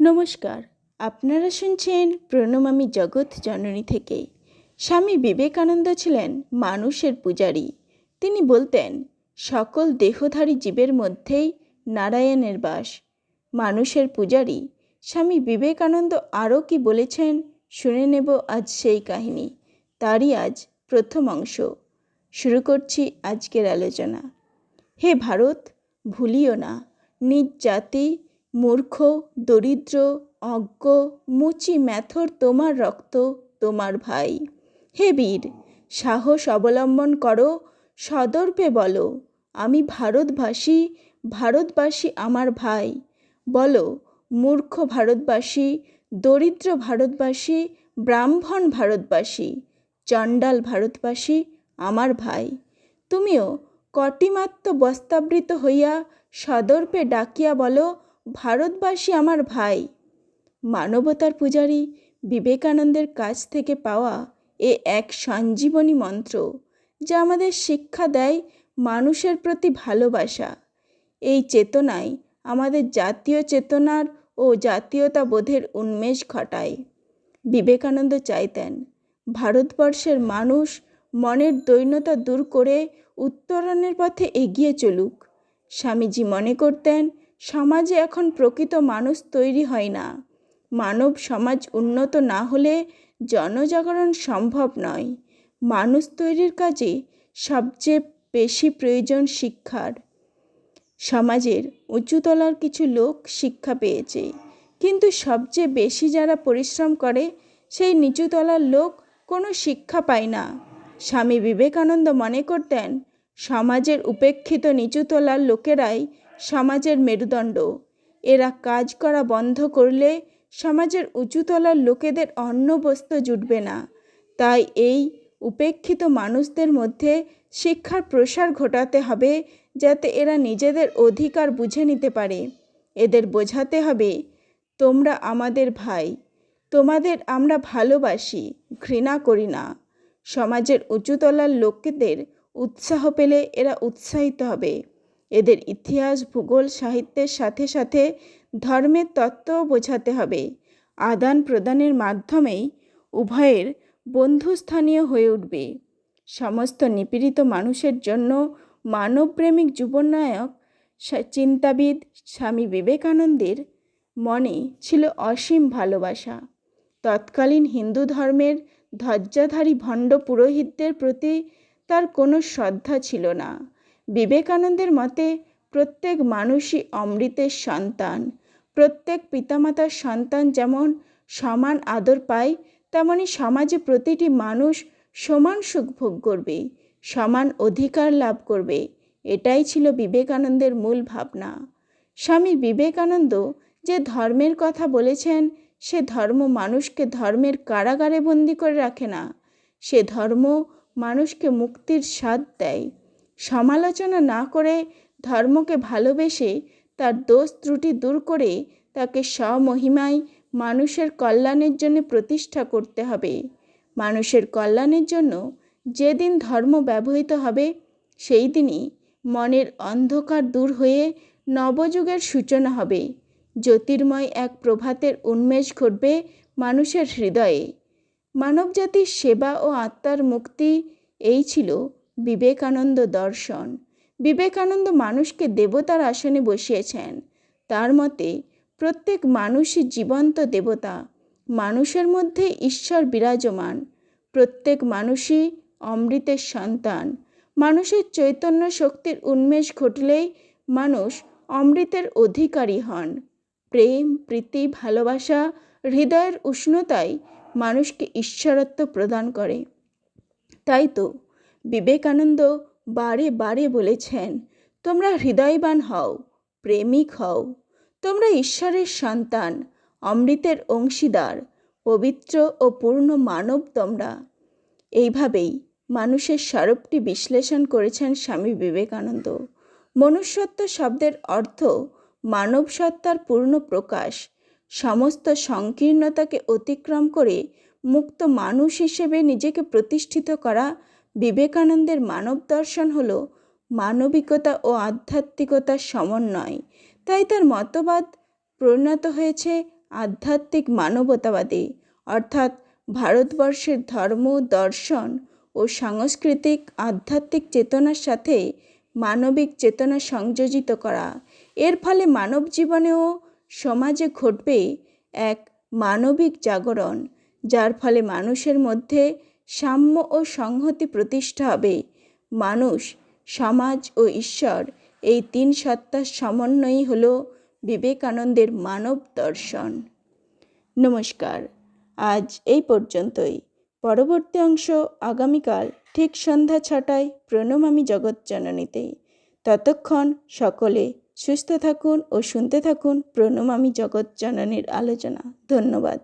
নমস্কার, আপনারা শুনছেন প্রণমামী জগৎ জননী থেকে। স্বামী বিবেকানন্দ ছিলেন মানুষের পূজারী। তিনি বলতেন, সকল দেহধারী জীবের মধ্যেই নারায়ণের বাস। মানুষের পূজারী স্বামী বিবেকানন্দ আরও কি বলেছেন শুনে নেব আজ সেই কাহিনী। তারই আজ প্রথম অংশ। শুরু করছি আজকের আলোচনা। হে ভারত, ভুলিও না নিজ জাতি, মূর্খ, দরিদ্র, অজ্ঞ, মুচি ম্যাথর তোমার রক্ত, তোমার ভাই। হে বীর, সাহস অবলম্বন করো, সদর্পে বলো, আমি ভারতবাসী, ভারতবাসী আমার ভাই। বলো, মূর্খ ভারতবাসী, দরিদ্র ভারতবাসী, ব্রাহ্মণ ভারতবাসী, চণ্ডাল ভারতবাসী আমার ভাই। তুমিও কটিমাত্র বস্ত্রাবৃত হইয়া সদর্পে ডাকিয়া বলো, ভারতবাসী আমার ভাই। মানবতার পূজারী বিবেকানন্দের কাছ থেকে পাওয়া এ এক সঞ্জীবনী মন্ত্র, যা আমাদের শিক্ষা দেয় মানুষের প্রতি ভালোবাসা। এই চেতনায় আমাদের জাতীয় চেতনার ও জাতীয়তাবোধের উন্মেষ ঘটায়। বিবেকানন্দ চাইতেন ভারতবর্ষের মানুষ মনের দৈন্যতা দূর করে উত্তরণের পথে এগিয়ে চলুক। স্বামীজি মনে করতেন, সমাজে এখন প্রকৃত মানুষ তৈরি হয় না। মানব সমাজ উন্নত না হলে জনজাগরণ সম্ভব নয়। মানুষ তৈরির কাজে সবচেয়ে বেশি প্রয়োজন শিক্ষার। সমাজের উঁচুতলার কিছু লোক শিক্ষা পেয়েছে, কিন্তু সবচেয়ে বেশি যারা পরিশ্রম করে সেই নিচুতলার লোক কোনো শিক্ষা পায় না। স্বামী বিবেকানন্দ মনে করতেন, সমাজের উপেক্ষিত নিচুতলার লোকেরাই সমাজের মেরুদণ্ড। এরা কাজ করা বন্ধ করলে সমাজের উঁচুতলার লোকেদের অন্ন বস্ত্র জুটবে না। তাই এই উপেক্ষিত মানুষদের মধ্যে শিক্ষার প্রসার ঘটাতে হবে, যাতে এরা নিজেদের অধিকার বুঝে নিতে পারে। এদের বোঝাতে হবে, তোমরা আমাদের ভাই, তোমাদের আমরা ভালোবাসি, ঘৃণা করি না। সমাজের উঁচুতলার লোকেদের উৎসাহ পেলে এরা উৎসাহিত হবে। এদের ইতিহাস, ভূগোল, সাহিত্যের সাথে সাথে ধর্মের তত্ত্বও বোঝাতে হবে। আদান প্রদানের মাধ্যমেই উভয়ের বন্ধুস্থানীয় হয়ে উঠবে। সমস্ত নিপীড়িত মানুষের জন্য মানবপ্রেমিক যুবনায়ক চিন্তাবিদ স্বামী বিবেকানন্দের মনে ছিল অসীম ভালোবাসা। তৎকালীন হিন্দু ধর্মের ধ্বজাধারী ভণ্ড পুরোহিতদের প্রতি তার কোনো শ্রদ্ধা ছিল না। বিবেকানন্দের মতে প্রত্যেক মানুষই অমৃতের সন্তান। প্রত্যেক পিতামাতার সন্তান যেমন সমান আদর পায়, তেমনি সমাজে প্রতিটি মানুষ সমান সুখ ভোগ করবে, সমান অধিকার লাভ করবে। এটাই ছিল বিবেকানন্দের মূল ভাবনা। স্বামী বিবেকানন্দ যে ধর্মের কথা বলেছেন, সে ধর্ম মানুষকে ধর্মের কারাগারে বন্দি করে রাখে না। সে ধর্ম মানুষকে মুক্তির স্বাদ দেয়। সমালোচনা না করে ধর্মকে ভালোবেসে তার দোষ ত্রুটি দূর করে তাকে স্বমহিমায় মানুষের কল্যাণের জন্য প্রতিষ্ঠা করতে হবে। মানুষের কল্যাণের জন্য যেদিন ধর্ম ব্যবহৃত হবে, সেই দিনই মনের অন্ধকার দূর হয়ে নবযুগের সূচনা হবে। জ্যোতির্ময় এক প্রভাতের উন্মেষ ঘটবে মানুষের হৃদয়ে। মানবজাতির সেবা ও আত্মার মুক্তি, এই ছিল বিবেকানন্দ দর্শন। বিবেকানন্দ মানুষকে দেবতার আসনে বসিয়েছেন। তার মতে প্রত্যেক মানুষই জীবন্ত দেবতা। মানুষের মধ্যে ঈশ্বর বিরাজমান। প্রত্যেক মানুষই অমৃতের সন্তান। মানুষের চৈতন্য শক্তির উন্মেষ ঘটলেই মানুষ অমৃতের অধিকারী হন। প্রেম, প্রীতি, ভালোবাসা, হৃদয়ের উষ্ণতাই মানুষকে ঈশ্বরত্ব প্রদান করে। তাই তো বিবেকানন্দ বারে বারে বলেছেন, তোমরা হৃদয়বান হও, প্রেমিক হও। তোমরা ঈশ্বরের সন্তান, অমৃতের অংশীদার, পবিত্র ও পূর্ণ মানব তোমরা। এইভাবেই মানুষের স্বরূপটি বিশ্লেষণ করেছেন স্বামী বিবেকানন্দ। মনুষ্যত্ব শব্দের অর্থ মানব সত্তার পূর্ণ প্রকাশ। সমস্ত সংকীর্ণতাকে অতিক্রম করে মুক্ত মানুষ হিসেবে নিজেকে প্রতিষ্ঠিত করা বিবেকানন্দের মানব দর্শন হল মানবিকতা ও আধ্যাত্মিকতার সমন্বয়। তাই তার মতবাদ পরিণত হয়েছে আধ্যাত্মিক মানবতাবাদী, অর্থাৎ ভারতবর্ষের ধর্ম, দর্শন ও সাংস্কৃতিক আধ্যাত্মিক চেতনার সাথে মানবিক চেতনা সংযোজিত করা। এর ফলে মানব জীবনে ও সমাজে ঘটবে এক মানবিক জাগরণ, যার ফলে মানুষের মধ্যে সাম্য ও সংহতি প্রতিষ্ঠা হবে। মানুষ, সমাজ ও ঈশ্বর, এই তিন সত্তার সমন্বয়ই হল বিবেকানন্দের মানব দর্শন। নমস্কার, আজ এই পর্যন্তই। পরবর্তী অংশ আগামীকাল ঠিক সন্ধ্যা 6টায় প্রণমামি জগৎজননীতে। ততক্ষণ সকলে সুস্থ থাকুন ও শুনতে থাকুন প্রণমামি জগৎজননীর আলোচনা। ধন্যবাদ।